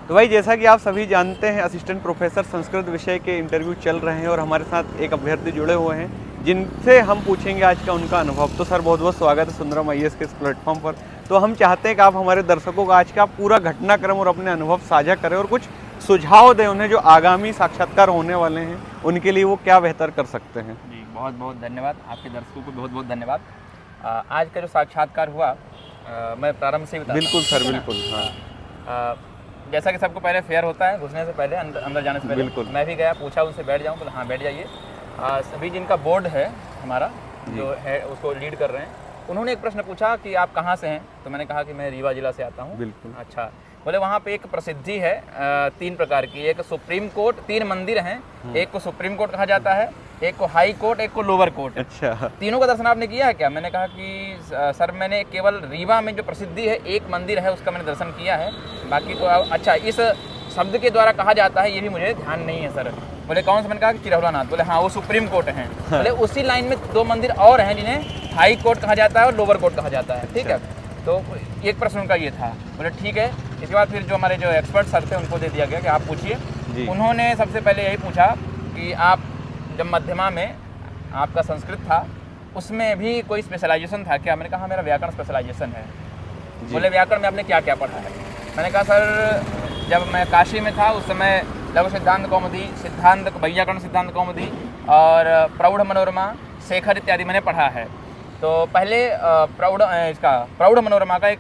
तो भाई जैसा कि आप सभी जानते हैं असिस्टेंट प्रोफेसर संस्कृत विषय के इंटरव्यू चल रहे हैं और हमारे साथ एक अभ्यर्थी जुड़े हुए हैं जिनसे हम पूछेंगे आज का उनका अनुभव। तो सर बहुत बहुत स्वागत है सुंदरम आईएएस के इस प्लेटफॉर्म पर। तो हम चाहते हैं कि आप हमारे दर्शकों को आज का पूरा घटनाक्रम और अपने अनुभव साझा करें और कुछ सुझाव दें उन्हें जो आगामी साक्षात्कार होने वाले हैं उनके लिए वो क्या बेहतर कर सकते हैं। जी बहुत बहुत धन्यवाद, आपके दर्शकों को बहुत बहुत धन्यवाद। आज का जो साक्षात्कार हुआ मैं प्रारंभ से ही बता। बिल्कुल सर बिल्कुल। हाँ जैसा कि सबको पहले फेयर होता है घुसने से पहले, अंदर जाने से पहले बिल्कुल। मैं भी गया, पूछा उनसे बैठ जाऊँ, बोले हाँ बैठ जाइए। सभी जिनका बोर्ड है हमारा जो है उसको लीड कर रहे हैं, उन्होंने एक प्रश्न पूछा कि आप कहाँ से हैं। तो मैंने कहा कि मैं रीवा जिला से आता हूँ। बिल्कुल। अच्छा, बोले वहाँ पे एक प्रसिद्धि है 3 प्रकार की, एक सुप्रीम कोर्ट, 3 मंदिर हैं, एक को सुप्रीम कोर्ट कहा जाता है, एक को हाई कोर्ट, एक को लोअर कोर्ट। अच्छा, तीनों का दर्शन आपने किया है क्या? मैंने कहा कि सर मैंने केवल रीवा में जो प्रसिद्धि है एक मंदिर है उसका मैंने दर्शन किया है, बाकी तो अच्छा इस शब्द के द्वारा कहा जाता है ये भी मुझे ध्यान नहीं है सर। बोले कौन सा? मैंने कहा कि चिरहुलानाथ। बोले हाँ वो सुप्रीम कोर्ट हैं। बोले उसी लाइन में 2 मंदिर और हैं जिन्हें हाई कोर्ट कहा जाता है और लोअर कोर्ट कहा जाता है। ठीक है, तो एक प्रश्न उनका ये था। बोले ठीक है। इसके बाद फिर जो हमारे जो एक्सपर्ट सर थे उनको दे दिया गया कि आप पूछिए। उन्होंने सबसे पहले यही पूछा कि आप जब मध्यमा में आपका संस्कृत था उसमें भी कोई स्पेशलाइजेशन था क्या? मैंने कहा मेरा व्याकरण स्पेशलाइजेशन है। बोले व्याकरण में आपने क्या क्या पढ़ा है? मैंने कहा सर जब मैं काशी में था उस समय लघु सिद्धांत कौमुदी, सिद्धांत वैयाकरण सिद्धांत कौमुदी और प्रौढ़ मनोरमा, शेखर इत्यादि मैंने पढ़ा है। तो पहले प्रौढ़ मनोरमा का एक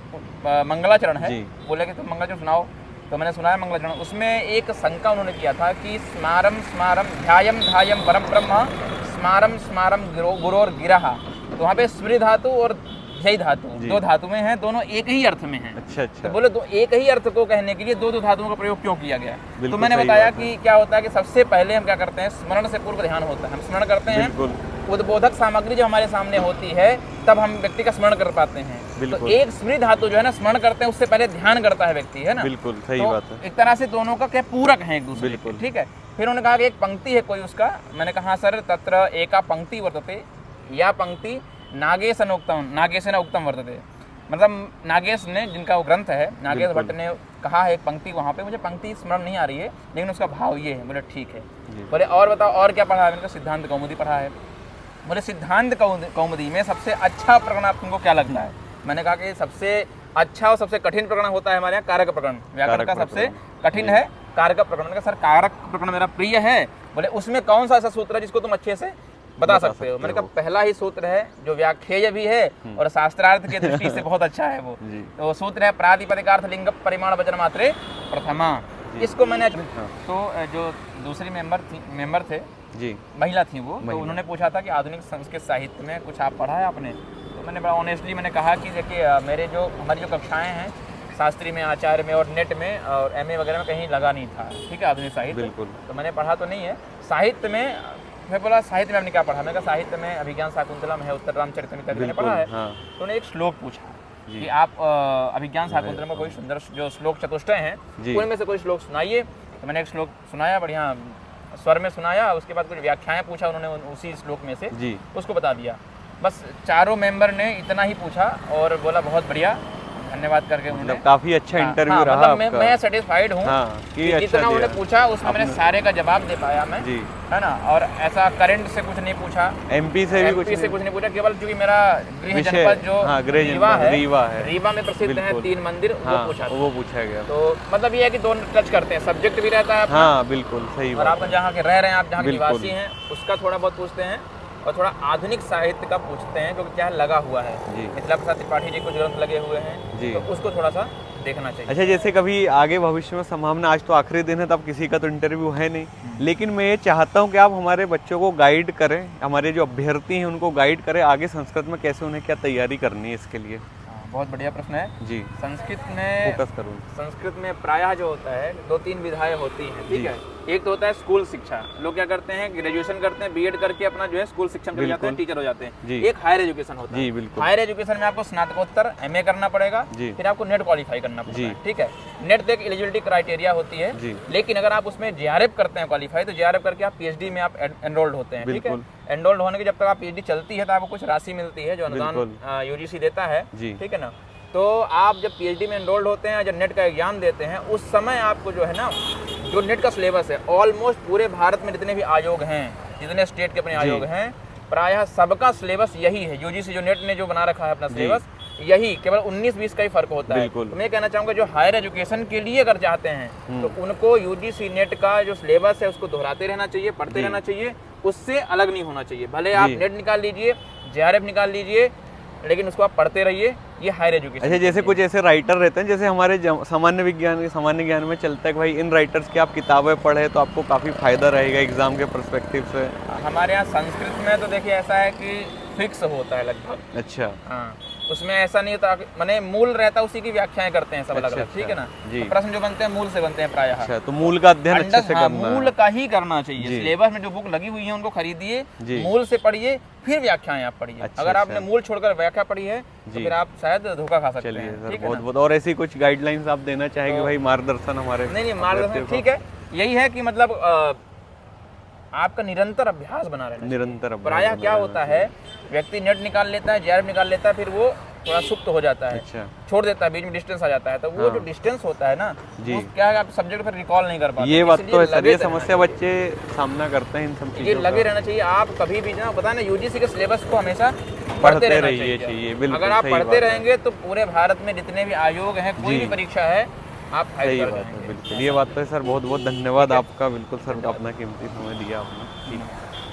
मंगलाचरण है। बोले कि तुम मंगलाचरण सुनाओ। तो मैंने सुनाया मंगलाचरण। उसमें एक शंका उन्होंने किया था कि स्मारम स्मारम ध्यायम ध्यायम परम ब्रह्म स्मारम स्मारम गुरोर गिरहा। तो वहाँ पे स्मृति धातु और ध्यय धातु 2 धातुएं हैं, दोनों एक ही अर्थ में हैं। अच्छा। तो बोले तो एक ही अर्थ को कहने के लिए 2 धातुओं का प्रयोग क्यों किया गया? तो मैंने बताया कि क्या होता है कि सबसे पहले हम क्या करते हैं, स्मरण से पूर्व ध्यान होता है। हम स्मरण करते हैं, उद्बोधक सामग्री जो हमारे सामने होती है तब हम व्यक्ति का स्मरण कर पाते हैं। तो एक स्मृति धातु जो है ना स्मरण करते हैं उससे पहले ध्यान करता है व्यक्ति, है ना। बिल्कुल सही तो बात है। एक तरह से दोनों का क्या पूरक है एक दूसरे के। ठीक है। फिर उन्होंने कहा कि एक पंक्ति है कोई उसका। मैंने कहा सर तत्र एका पंक्ति वर्तते, या पंक्ति नागेशन उक्तम वर्तते। मतलब नागेश ने, जिनका वो ग्रंथ है, नागेश भट्ट ने कहा है एक पंक्ति वहाँ पे, मुझे पंक्ति स्मरण नहीं आ रही है लेकिन उसका भाव ये है। बोले ठीक है। बोले और बताओ और क्या पढ़ा है? मैंने कहा सिद्धांत कौमुदी पढ़ा है। बोले सिद्धांत कौमुदी में सबसे अच्छा प्रकरण आपको क्या लगता है? मैंने कहा कि सबसे अच्छा और सबसे कठिन प्रकरण होता है हमारे यहाँ कारक प्रकरण। व्याकरण का सबसे कठिन है कारक प्रकरण। मैंने कहा सर कारक प्रकरण मेरा प्रिय है। बोले उसमें कौन सा ऐसा सूत्र है जिसको तुम अच्छे से बता सकते हो? मैंने कहा पहला ही सूत्र है जो व्याख्येय भी है और शास्त्रार्थ की दृष्टि से बहुत अच्छा है वो। तो सूत्र है प्रातिपदिकार्थ लिंग परिमाण वचन मात्रे प्रथमा। इसको मैंने तो जो दूसरी मेंबर थे जी, महिला थी वो, तो उन्होंने पूछा था कि आधुनिक संस्कृत साहित्य में कुछ आप पढ़ा है आपने? तो मैंने बड़ा ऑनेस्टली मैंने कहा कि देखिए मेरे जो हमारी जो कक्षाएं हैं शास्त्री में, आचार्य में और नेट में और एमए वगैरह में कहीं लगा नहीं था। ठीक है, आधुनिक साहित्य तो मैंने पढ़ा तो नहीं है। साहित्य में मैं बोला साहित्य में आपने क्या पढ़ा? मैंने कहा साहित्य में अभिज्ञान शाकुंतलम है, उत्तर रामचरितम इत्यादि मैंने पढ़ा है। तो उन्होंने एक श्लोक पूछा कि आप अभिज्ञान शाकुंतलम में कोई सुंदर जो श्लोक चतुष्टय हैं उनमें से कोई श्लोक सुनाइए। तो मैंने एक श्लोक सुनाया, बढ़िया स्वर में सुनाया। उसके बाद कुछ व्याख्याएं पूछा उन्होंने उसी श्लोक में से, उसको बता दिया। बस चारों मेंबर ने इतना ही पूछा और बोला बहुत बढ़िया, धन्यवाद करके उन्होंने। काफी अच्छा इंटरव्यू रहा आपका। मतलब मैं सेटिस्फाइड हूँ कि जितना उन्होंने पूछा उसमें मैंने सारे का जवाब दे पाया मैं, है ना। और ऐसा करंट से कुछ नहीं पूछा, एमपी से कुछ नहीं पूछा। केवल क्योंकि मेरा गृह जनपद जो रीवा है, रीवा में प्रसिद्ध है 3 मंदिर, वो पूछा गया। तो मतलब ये है कि दोनों टच करते हैं, सब्जेक्ट भी रहता है अपना। हाँ बिल्कुल सही। और आप जहाँ के रह रहे हैं, आप जहाँ के निवासी हैं उसका थोड़ा बहुत पूछते हैं और थोड़ा आधुनिक साहित्य का पूछते हैं क्योंकि क्या लगा हुआ है। मिथिला प्रसाद त्रिपाठी जी कुछ ग्रंथ लगे हुए हैं तो उसको थोड़ा सा देखना चाहिए। अच्छा, जैसे कभी आगे भविष्य में संभावना, आज तो आखिरी दिन है तब किसी का तो इंटरव्यू है नहीं, लेकिन मैं ये चाहता हूँ कि आप हमारे बच्चों को गाइड करें, हमारे जो अभ्यर्थी हैं उनको गाइड करें आगे संस्कृत में कैसे उन्हें क्या तैयारी करनी है इसके लिए। बहुत बढ़िया प्रश्न है जी। संस्कृत में फोकस करूँ। संस्कृत में प्रायः जो होता है 2-3 विधाएं होती हैं। ठीक है, एक तो होता है स्कूल शिक्षा। लोग क्या करते हैं, ग्रेजुएशन करते हैं, बीएड करके अपना जो है स्कूल शिक्षा में चले जाते हैं, टीचर हो जाते हैं। एक हायर एजुकेशन होता है। हायर एजुकेशन में आपको स्नातकोत्तर एमए करना पड़ेगा, फिर आपको नेट क्वालिफाई करना पड़ेगा। ठीक है, नेट तक एलिजिबिलिटी क्राइटेरिया होती है, लेकिन अगर आप उसमें जेआरएफ करते हैं क्वालिफाई, तो जेआरएफ करके आप पीएचडी में आप एनरोल्ड होते हैं। ठीक है, एनरोल्ड होने के जब तक आप पीएचडी चलती है तो आपको कुछ राशि मिलती है जो अनुदान यूजीसी देता है। ठीक है ना। तो आप जब पीएचडी में एनरोल्ड होते हैं, जब नेट का एग्जाम देते हैं, उस समय आपको जो है ना, जो नेट का सिलेबस है ऑलमोस्ट पूरे भारत में जितने भी आयोग हैं, जितने स्टेट के अपने आयोग हैं, प्रायः सबका सिलेबस यही है। यूजीसी जो नेट ने जो बना रखा है अपना सिलेबस, यही केवल 19-20 का ही फर्क होता है। तो मैं कहना चाहूँगा जो हायर एजुकेशन के लिए अगर चाहते हैं तो उनको यूजीसी नेट का जो सिलेबस है उसको दोहराते रहना चाहिए, पढ़ते रहना चाहिए, उससे अलग नहीं होना चाहिए। भले आप नेट निकाल लीजिए, जेआरएफ निकाल लीजिए, लेकिन उसको आप पढ़ते रहिए, ये हायर एजुकेशन। अच्छा, जैसे कुछ ऐसे राइटर रहते हैं, जैसे हमारे सामान्य ज्ञान में चलता है कि भाई इन राइटर्स की आप किताबें पढ़े तो आपको काफ़ी फायदा रहेगा एग्जाम के पर्सपेक्टिव से। हमारे यहाँ संस्कृत में तो देखिए ऐसा है कि फिक्स होता है लगभग। अच्छा, हाँ, उसमें ऐसा नहीं होता, माने मूल रहता है, उसी की व्याख्याएं करते हैं सब अलग अलग, ठीक है ना। तो प्रश्न जो बनते हैं मूल से बनते हैं प्रायः। अच्छा, तो मूल का अध्ययन अच्छे से करना है। मूल का ही करना चाहिए। सिलेबस में जो बुक लगी हुई है उनको खरीदिए, मूल से पढ़िए, फिर व्याख्याएं आप पढ़िए। अगर आपने मूल छोड़कर व्याख्या पढ़ी है तो फिर आप शायद धोखा खा सकते हैं। ठीक है, बहुत बहुत। और ऐसी कुछ गाइडलाइंस आप देना चाहेंगे भाई, मार्गदर्शन हमारे? नहीं, मार्गदर्शन ठीक है, यही है कि मतलब आपका निरंतर अभ्यास बना रहना चाहिए। निरंतर प्रायः क्या होता है, व्यक्ति नेट निकाल लेता है, जेआरएफ निकाल लेता है, फिर वो थोड़ा सुप्त हो जाता है, छोड़ देता है, बीच में डिस्टेंस आ जाता है। तो वो जो डिस्टेंस होता है ना, वो क्या है, आप सब्जेक्ट पर रिकॉल नहीं कर पाते। ये बात तो है सर, ये समस्या बच्चे सामना करते हैं इन सब चीजों। ये लगे रहना चाहिए। आप कभी भी ना, पता है ना, यूजीसी के सिलेबस को हमेशा पढ़ते रहना चाहिए। अगर आप पढ़ते रहेंगे तो पूरे भारत में जितने भी आयोग हैं, कोई भी परीक्षा है, आप सही बात है। बिल्कुल, ये बात तो है सर। बहुत बहुत धन्यवाद आपका, बिल्कुल सर, अपना कीमती समय दिया आपने।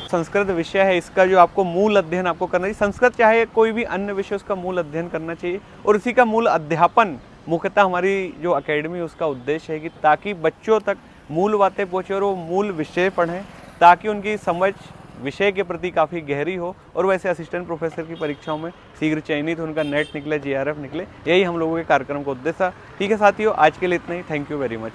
संस्कृत विषय है, इसका जो आपको मूल अध्ययन आपको करना चाहिए। संस्कृत चाहे कोई भी अन्य विषय, उसका मूल अध्ययन करना चाहिए, और इसी का मूल अध्यापन मुख्यतः हमारी जो अकेडमी उसका उद्देश्य है कि ताकि बच्चों तक मूल बातें पहुँचे और वो मूल विषय पढ़ें, ताकि उनकी समझ विषय के प्रति काफ़ी गहरी हो, और वैसे असिस्टेंट प्रोफेसर की परीक्षाओं में शीघ्र चयनित उनका नेट निकले, जेआरएफ निकले। यही हम लोगों के कार्यक्रम का उद्देश्य था। ठीक है साथियों, आज के लिए इतना ही। Thank you very much.